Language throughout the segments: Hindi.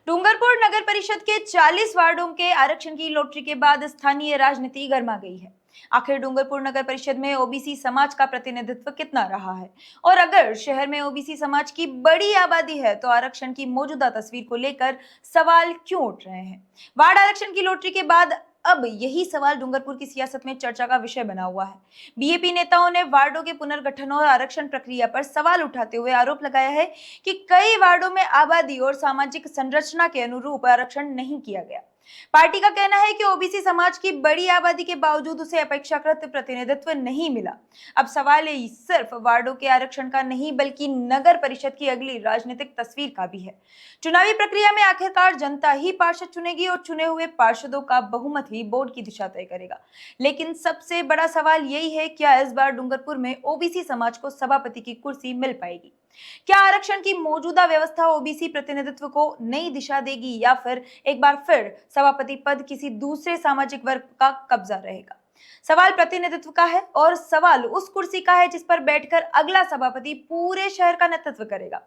डूंगरपुर नगर परिषद के 40 वार्डों के आरक्षण की लॉटरी के बाद स्थानीय राजनीति गर्मा गई है। आखिर डूंगरपुर नगर परिषद में ओबीसी समाज का प्रतिनिधित्व कितना रहा है और अगर शहर में ओबीसी समाज की बड़ी आबादी है तो आरक्षण की मौजूदा तस्वीर को लेकर सवाल क्यों उठ रहे हैं। वार्ड आरक्षण की लॉटरी के बाद अब यही सवाल डूंगरपुर की सियासत में चर्चा का विषय बना हुआ है। बीएपी नेताओं ने वार्डों के पुनर्गठन और आरक्षण प्रक्रिया पर सवाल उठाते हुए आरोप लगाया है कि कई वार्डों में आबादी और सामाजिक संरचना के अनुरूप आरक्षण नहीं किया गया। पार्टी का कहना है कि ओबीसी समाज की बड़ी आबादी के बावजूद उसे अपेक्षाकृत प्रतिनिधित्व नहीं मिला। अब सवाल ये सिर्फ वार्डों के आरक्षण का नहीं बल्कि नगर परिषद की अगली राजनीतिक तस्वीर का भी है। चुनावी प्रक्रिया में आखिरकार जनता ही पार्षद चुनेगी और चुने हुए पार्षदों का बहुमत ही बोर्ड की दिशा तय करेगा। लेकिन सबसे बड़ा सवाल यही है, क्या इस बार डूंगरपुर में ओबीसी समाज को सभापति की कुर्सी मिल पाएगी? क्या आरक्षण की मौजूदा व्यवस्था ओबीसी प्रतिनिधित्व को नई दिशा देगी या फिर एक बार फिर सभापति पद किसी दूसरे सामाजिक वर्ग का कब्जा रहेगा? सवाल प्रतिनिधित्व का है और सवाल उस कुर्सी का है जिस पर बैठकर अगला सभापति पूरे शहर का नेतृत्व करेगा।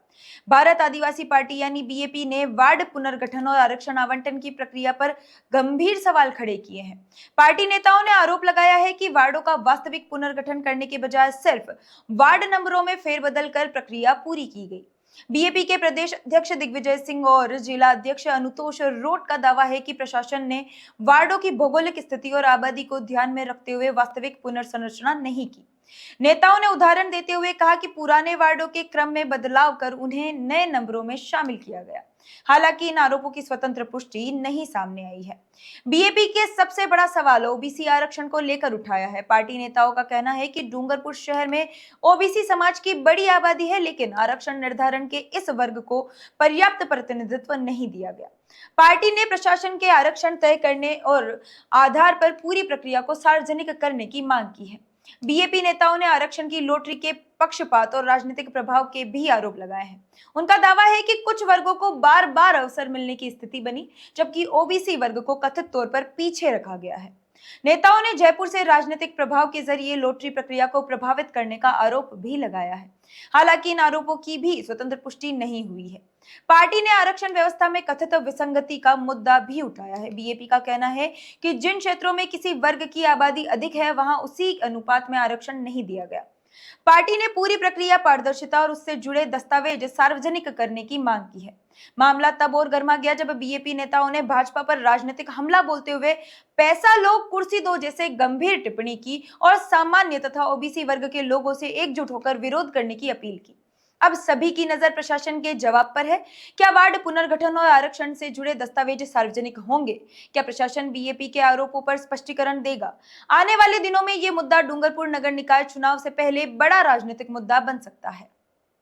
भारत आदिवासी पार्टी यानी बीएपी ने वार्ड पुनर्गठन और आरक्षण आवंटन की प्रक्रिया पर गंभीर सवाल खड़े किए हैं। पार्टी नेताओं ने आरोप लगाया है कि वार्डों का वास्तविक पुनर्गठन करने के बजाय सिर्फ वार्ड नंबरों में फेरबदल कर प्रक्रिया पूरी की गई। बीएपी के प्रदेश अध्यक्ष दिग्विजय सिंह और जिला अध्यक्ष अनुतोष रोट का दावा है कि प्रशासन ने वार्डों की भौगोलिक स्थिति और आबादी को ध्यान में रखते हुए वास्तविक पुनर्संरचना नहीं की। नेताओं ने उदाहरण देते हुए कहा कि पुराने वार्डों के क्रम में बदलाव कर उन्हें नए नंबरों में शामिल किया गया। हालांकि इन आरोपों की स्वतंत्र पुष्टि नहीं सामने आई है। बीएपी के सबसे बड़ा सवाल ओबीसी आरक्षण को लेकर उठाया है। पार्टी नेताओं का कहना है कि डूंगरपुर शहर में ओबीसी समाज की बड़ी आबादी है, लेकिन आरक्षण निर्धारण के इस वर्ग को पर्याप्त प्रतिनिधित्व नहीं दिया गया। पार्टी ने प्रशासन के आरक्षण तय करने और आधार पर पूरी प्रक्रिया को सार्वजनिक करने की मांग की है। बीएपी नेताओं ने आरक्षण की लॉटरी के पक्षपात और राजनीतिक प्रभाव के भी आरोप लगाए हैं। उनका दावा है कि कुछ वर्गों को बार बार अवसर मिलने की स्थिति बनी, जबकि ओबीसी वर्ग को कथित तौर पर पीछे रखा गया है। नेताओं ने जयपुर से राजनीतिक प्रभाव के जरिए लॉटरी प्रक्रिया को प्रभावित करने का आरोप भी लगाया है। हालांकि इन आरोपों की भी स्वतंत्र पुष्टि नहीं हुई है। पार्टी ने आरक्षण व्यवस्था में कथित विसंगति का मुद्दा भी उठाया है। बीएपी का कहना है कि जिन क्षेत्रों में किसी वर्ग की आबादी अधिक है वहां उसी अनुपात में आरक्षण नहीं दिया गया। पार्टी ने पूरी प्रक्रिया पारदर्शिता और उससे जुड़े दस्तावेज सार्वजनिक करने की मांग की है। मामला तब और गर्मा गया जब बीएपी नेताओं ने भाजपा पर राजनीतिक हमला बोलते हुए पैसा लो कुर्सी दो जैसे गंभीर टिप्पणी की और सामान्य तथा ओबीसी वर्ग के लोगों से एकजुट होकर विरोध करने की अपील की। अब सभी की नजर प्रशासन के जवाब पर है। क्या वार्ड पुनर्गठन और आरक्षण से जुड़े दस्तावेज सार्वजनिक होंगे? क्या प्रशासन बीएपी के आरोपों पर स्पष्टीकरण देगा? आने वाले दिनों में ये मुद्दा डूंगरपुर नगर निकाय चुनाव से पहले बड़ा राजनीतिक मुद्दा बन सकता है।